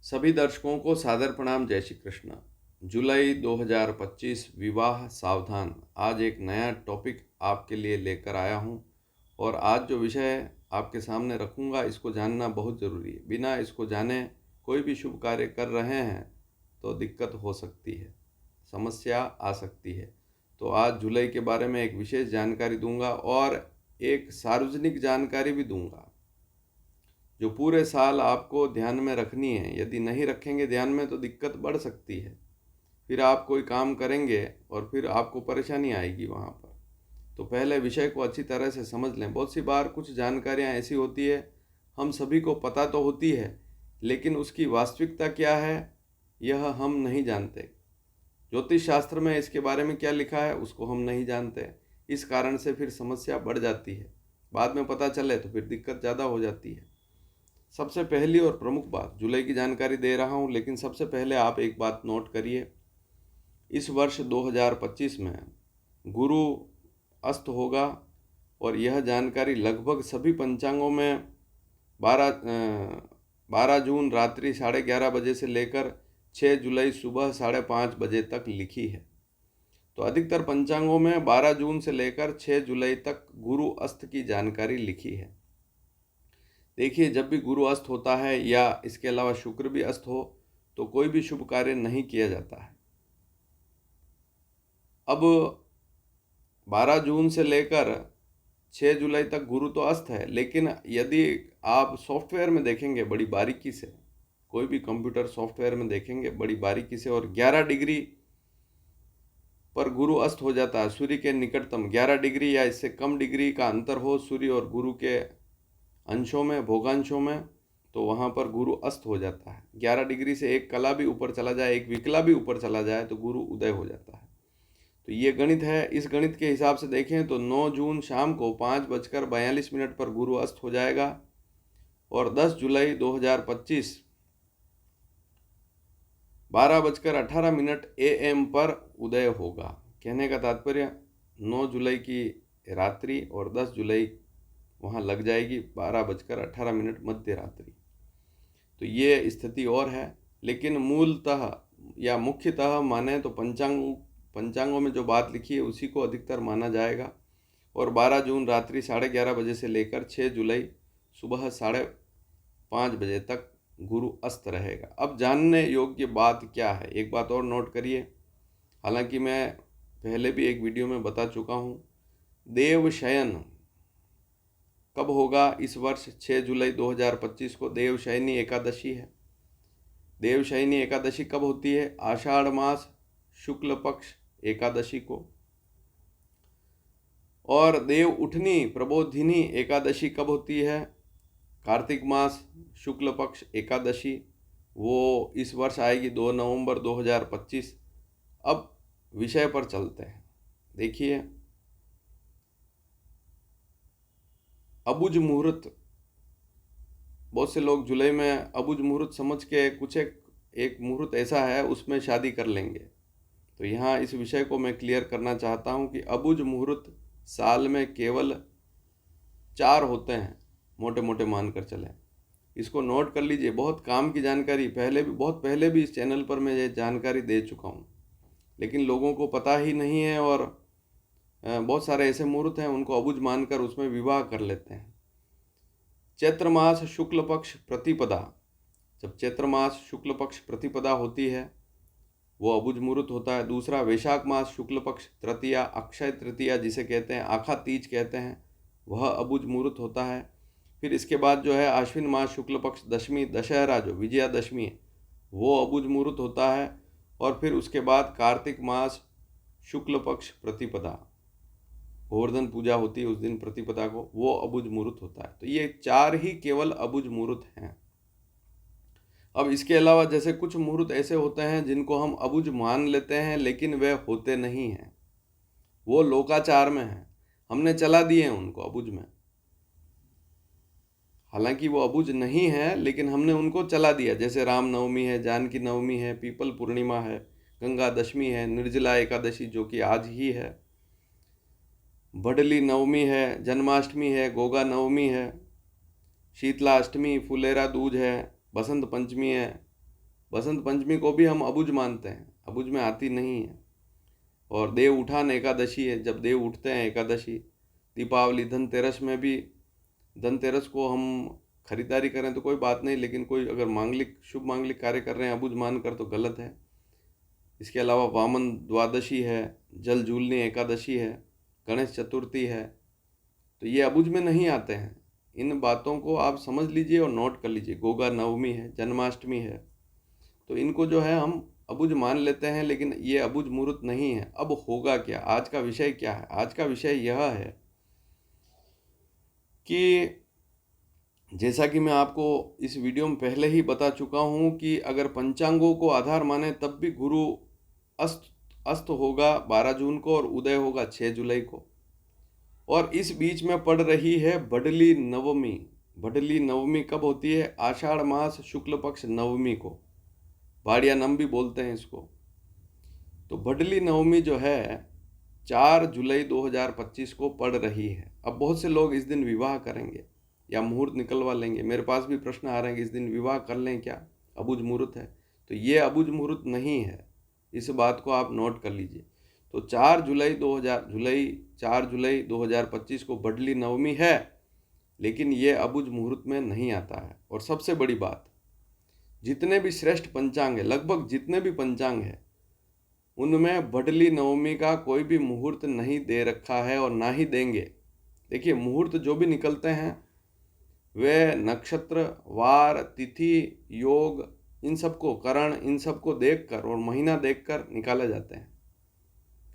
सभी दर्शकों को सादर प्रणाम। जय श्री कृष्ण। जुलाई 2025 विवाह सावधान। आज एक नया टॉपिक आपके लिए लेकर आया हूं और आज जो विषय आपके सामने रखूंगा इसको जानना बहुत ज़रूरी है। बिना इसको जाने कोई भी शुभ कार्य कर रहे हैं तो दिक्कत हो सकती है, समस्या आ सकती है। तो आज जुलाई के बारे में एक विशेष जानकारी दूंगा और एक सार्वजनिक जानकारी भी दूंगा जो पूरे साल आपको ध्यान में रखनी है। यदि नहीं रखेंगे ध्यान में तो दिक्कत बढ़ सकती है। फिर आप कोई काम करेंगे और फिर आपको परेशानी आएगी वहाँ पर। तो पहले विषय को अच्छी तरह से समझ लें। बहुत सी बार कुछ जानकारियाँ ऐसी होती है, हम सभी को पता तो होती है लेकिन उसकी वास्तविकता क्या है यह हम नहीं जानते। ज्योतिष शास्त्र में इसके बारे में क्या लिखा है उसको हम नहीं जानते। इस कारण से फिर समस्या बढ़ जाती है। बाद में पता चले तो फिर दिक्कत ज़्यादा हो जाती है। सबसे पहली और प्रमुख बात, जुलाई की जानकारी दे रहा हूँ लेकिन सबसे पहले आप एक बात नोट करिए। इस वर्ष 2025 में गुरु अस्त होगा और यह जानकारी लगभग सभी पंचांगों में 12 जून रात्रि 11:30 बजे से लेकर 6 जुलाई सुबह 5:30 बजे तक लिखी है। तो अधिकतर पंचांगों में 12 जून से लेकर 6 जुलाई तक गुरु अस्त की जानकारी लिखी है। देखिए, जब भी गुरु अस्त होता है या इसके अलावा शुक्र भी अस्त हो तो कोई भी शुभ कार्य नहीं किया जाता है। अब 12 जून से लेकर 6 जुलाई तक गुरु तो अस्त है, लेकिन यदि आप सॉफ्टवेयर में देखेंगे बड़ी बारीकी से, कोई भी कंप्यूटर सॉफ्टवेयर में देखेंगे बड़ी बारीकी से, और 11 डिग्री पर गुरु अस्त हो जाता है। सूर्य के निकटतम 11 डिग्री या इससे कम डिग्री का अंतर हो सूर्य और गुरु के अंशों में, भोगांशों में, तो वहाँ पर गुरु अस्त हो जाता है। 11 डिग्री से एक कला भी ऊपर चला जाए, एक विकला भी ऊपर चला जाए तो गुरु उदय हो जाता है। तो ये गणित है। इस गणित के हिसाब से देखें तो 9 जून शाम को 5:42 पर गुरु अस्त हो जाएगा और 10 जुलाई 2025 12:18 AM पर उदय होगा। कहने का तात्पर्य 9 जुलाई की रात्रि और 10 जुलाई वहाँ लग जाएगी 12:18 मध्य रात्रि। तो ये स्थिति और है, लेकिन मूलतः या मुख्यतः माने तो पंचांगों में जो बात लिखी है उसी को अधिकतर माना जाएगा। और 12 जून रात्रि 11:30 बजे से लेकर 6 जुलाई सुबह 5:30 बजे तक गुरु अस्त रहेगा। अब जानने योग्य बात क्या है, एक बात और नोट करिए। हालांकि मैं पहले भी एक वीडियो में बता चुका हूँ, देवशयन कब होगा इस वर्ष 6 जुलाई 2025 को देवशयनी एकादशी है। देवशयनी एकादशी कब होती है? आषाढ़ मास शुक्ल पक्ष एकादशी को। और देव उठनी प्रबोधिनी एकादशी कब होती है? कार्तिक मास शुक्ल पक्ष एकादशी, वो इस वर्ष आएगी 2 नवंबर 2025। अब विषय पर चलते हैं। देखिए, अबुझ मुहूर्त, बहुत से लोग जुलाई में अबुझ मुहूर्त समझ के कुछ एक मुहूर्त ऐसा है उसमें शादी कर लेंगे। तो यहाँ इस विषय को मैं क्लियर करना चाहता हूँ कि अबुझ मुहूर्त साल में केवल 4 होते हैं, मोटे मोटे मानकर चलें। इसको नोट कर लीजिए। बहुत काम की जानकारी, बहुत पहले भी इस चैनल पर मैं ये जानकारी दे चुका हूँ, लेकिन लोगों को पता ही नहीं है और बहुत सारे ऐसे मुहूर्त हैं उनको अबुझ मानकर उसमें विवाह कर लेते हैं। चैत्र मास शुक्ल पक्ष प्रतिपदा, जब चैत्र मास शुक्ल पक्ष प्रतिपदा होती है वो अबुझ मुहूर्त होता है। दूसरा, वैशाख मास शुक्ल पक्ष तृतीया, अक्षय तृतीया जिसे कहते हैं, आखा तीज कहते हैं, वह अबुझ मुहूर्त होता है। फिर इसके बाद जो है आश्विन मास शुक्ल पक्ष दशमी, दशहरा जो विजयादशमी है, वो अबुझ मुहूर्त होता है। और फिर उसके बाद कार्तिक मास शुक्ल पक्ष प्रतिपदा, गोवर्धन पूजा होती है उस दिन प्रतिपदा को, वो अबुझ मुहूर्त होता है। तो ये 4 ही केवल अबुझ मुहूर्त हैं। अब इसके अलावा जैसे कुछ मुहूर्त ऐसे होते हैं जिनको हम अबुझ मान लेते हैं लेकिन वे होते नहीं हैं, वो लोकाचार में हैं, हमने चला दिए हैं उनको अबुझ में। हालांकि वो अबुझ नहीं है लेकिन हमने उनको चला दिया। जैसे राम नवमी है, जानकी नवमी है, पीपल पूर्णिमा है, गंगा दशमी है, निर्जला एकादशी जो कि आज ही है, भडली नवमी है, जन्माष्टमी है, गोगा नवमी है, शीतला अष्टमी, फुलेरा दूज है, बसंत पंचमी है, बसंत पंचमी को भी हम अबुझ मानते हैं, अबुझ में आती नहीं है। और देव उठान एकादशी है, जब देव उठते हैं एकादशी। दीपावली, धनतेरस में भी, धनतेरस को हम खरीदारी करें तो कोई बात नहीं, लेकिन कोई अगर मांगलिक शुभ मांगलिक कार्य कर रहे हैं अबुझ मान कर तो गलत है। इसके अलावा वामन द्वादशी है, जल झूलनी एकादशी है, गणेश चतुर्थी है, तो ये अबुझ में नहीं आते हैं। इन बातों को आप समझ लीजिए और नोट कर लीजिए। गोगा नवमी है, जन्माष्टमी है, तो इनको जो है हम अबुझ मान लेते हैं, लेकिन ये अबुझ मुहूर्त नहीं है। अब होगा क्या? आज का विषय क्या है? आज का विषय यह है कि जैसा कि मैं आपको इस वीडियो में पहले ही बता चुका हूँ कि अगर पंचांगों को आधार माने तब भी गुरु अस्त होगा 12 जून को और उदय होगा 6 जुलाई को। और इस बीच में पड़ रही है बडली नवमी। बडली नवमी कब होती है? आषाढ़ मास शुक्ल पक्ष नवमी को, भाड़िया नम भी बोलते हैं इसको। तो बडली नवमी जो है 4 जुलाई 2025 को पड़ रही है। अब बहुत से लोग इस दिन विवाह करेंगे या मुहूर्त निकलवा लेंगे। मेरे पास भी प्रश्न आ रहे हैं कि इस दिन विवाह कर लें क्या, अबुझ मुहूर्त है? तो ये अबुझ मुहूर्त नहीं है, इस बात को आप नोट कर लीजिए। तो 4 जुलाई 2025 को बडली नवमी है, लेकिन ये अबुझ मुहूर्त में नहीं आता है। और सबसे बड़ी बात, जितने भी श्रेष्ठ पंचांग है, लगभग जितने भी पंचांग है, उनमें बडली नवमी का कोई भी मुहूर्त नहीं दे रखा है और ना ही देंगे। देखिए, मुहूर्त जो भी निकलते हैं वे नक्षत्र, वार, तिथि, योग, इन सबको, करण, इन सबको देखकर और महीना देखकर निकाले जाते हैं।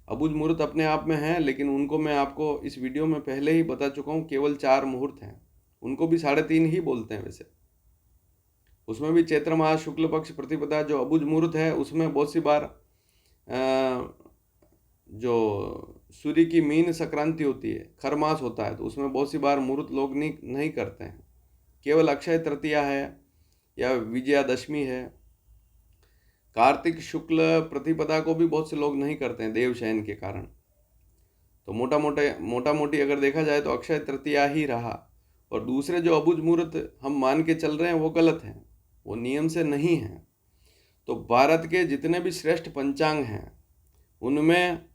अबुझ मुहूर्त अपने आप में हैं, लेकिन उनको मैं आपको इस वीडियो में पहले ही बता चुका हूँ, केवल 4 मुहूर्त हैं। उनको भी 3.5 ही बोलते हैं वैसे। उसमें भी चैत्र मास शुक्ल पक्ष प्रतिपदा जो अबुझ मुहूर्त है, उसमें बहुत सी बार जो सूर्य की मीन संक्रांति होती है, खर मास होता है, तो उसमें बहुत सी बार मुहूर्त लोग नहीं करते हैं। केवल अक्षय तृतीया है या विजयादशमी है। कार्तिक शुक्ल प्रतिपदा को भी बहुत से लोग नहीं करते हैं देवशयन के कारण। तो मोटा मोटी अगर देखा जाए तो अक्षय तृतीया ही रहा। और दूसरे जो अबुझ मुहूर्त हम मान के चल रहे हैं वो गलत हैं, वो नियम से नहीं हैं। तो भारत के जितने भी श्रेष्ठ पंचांग हैं उनमें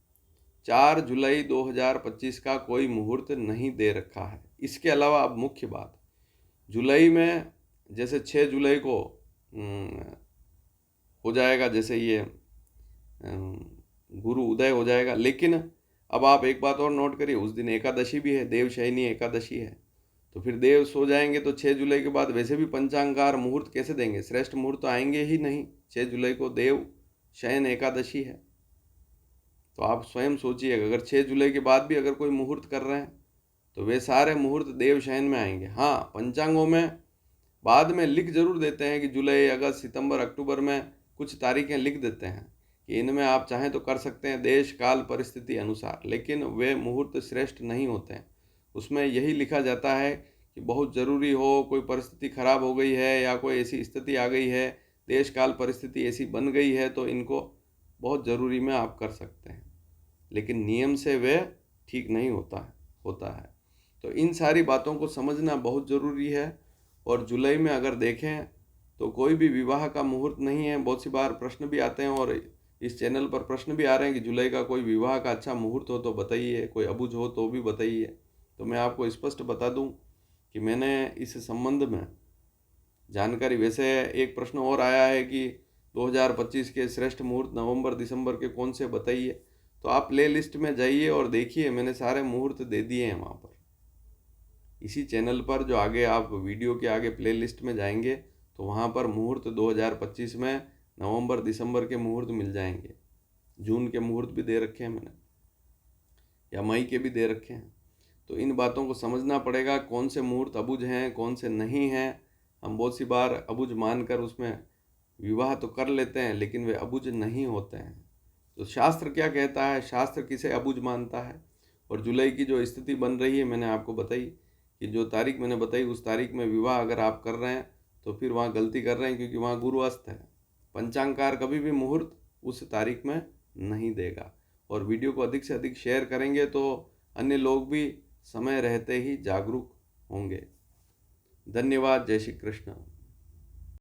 4 जुलाई 2025 का कोई मुहूर्त नहीं दे रखा है। इसके अलावा अब मुख्य बात, जुलाई में जैसे 6 जुलाई को हो जाएगा, जैसे ये गुरु उदय हो जाएगा। लेकिन अब आप एक बात और नोट करिए, उस दिन एकादशी भी है, देवशयनी एकादशी है। तो फिर देव सो जाएंगे तो 6 जुलाई के बाद वैसे भी पंचांगार मुहूर्त कैसे देंगे? श्रेष्ठ मुहूर्त तो आएंगे ही नहीं। 6 जुलाई को देव शयन एकादशी है। तो आप स्वयं सोचिए, अगर 6 जुलाई के बाद भी अगर कोई मुहूर्त कर रहे हैं तो वे सारे मुहूर्त देव शयन में आएंगे। हाँ, पंचांगों में बाद में लिख जरूर देते हैं कि जुलाई, अगस्त, सितंबर, अक्टूबर में कुछ तारीखें लिख देते हैं कि इनमें आप चाहें तो कर सकते हैं देश काल परिस्थिति अनुसार, लेकिन वे मुहूर्त श्रेष्ठ नहीं होते हैं। उसमें यही लिखा जाता है कि बहुत ज़रूरी हो, कोई परिस्थिति खराब हो गई है या कोई ऐसी स्थिति आ गई है, देश काल परिस्थिति ऐसी बन गई है, तो इनको बहुत ज़रूरी में आप कर सकते हैं, लेकिन नियम से वे ठीक नहीं होता है। तो इन सारी बातों को समझना बहुत ज़रूरी है। और जुलाई में अगर देखें तो कोई भी विवाह का मुहूर्त नहीं है। बहुत सी बार प्रश्न भी आते हैं और इस चैनल पर प्रश्न भी आ रहे हैं कि जुलाई का कोई विवाह का अच्छा मुहूर्त हो तो बताइए, कोई अबुझ हो तो भी बताइए। तो मैं आपको स्पष्ट बता दूं कि मैंने इस संबंध में जानकारी, वैसे एक प्रश्न और आया है कि 2025 के श्रेष्ठ मुहूर्त नवंबर दिसंबर के कौन से बताइए, तो आप प्ले लिस्ट में जाइए और देखिए, मैंने सारे मुहूर्त दे दिए हैं वहाँ पर। इसी चैनल पर जो आगे आप वीडियो के आगे प्ले लिस्ट में जाएंगे तो वहाँ पर मुहूर्त 2025 में नवंबर दिसंबर के मुहूर्त मिल जाएंगे। जून के मुहूर्त भी दे रखे हैं मैंने, या मई के भी दे रखे हैं। तो इन बातों को समझना पड़ेगा, कौन से मुहूर्त अबुझ हैं, कौन से नहीं हैं। हम बहुत सी बार अबुझ मानकर उसमें विवाह तो कर लेते हैं, लेकिन वे अबुझ नहीं होते हैं। तो शास्त्र क्या कहता है, शास्त्र किसे अबुझ मानता है। और जुलाई की जो स्थिति बन रही है मैंने आपको बताई कि जो तारीख मैंने बताई उस तारीख में विवाह अगर आप कर रहे हैं तो फिर वहाँ गलती कर रहे हैं, क्योंकि वहाँ गुरु अस्त है। पंचांगकार कभी भी मुहूर्त उस तारीख में नहीं देगा। और वीडियो को अधिक से अधिक शेयर करेंगे तो अन्य लोग भी समय रहते ही जागरूक होंगे। धन्यवाद। जय श्री कृष्ण।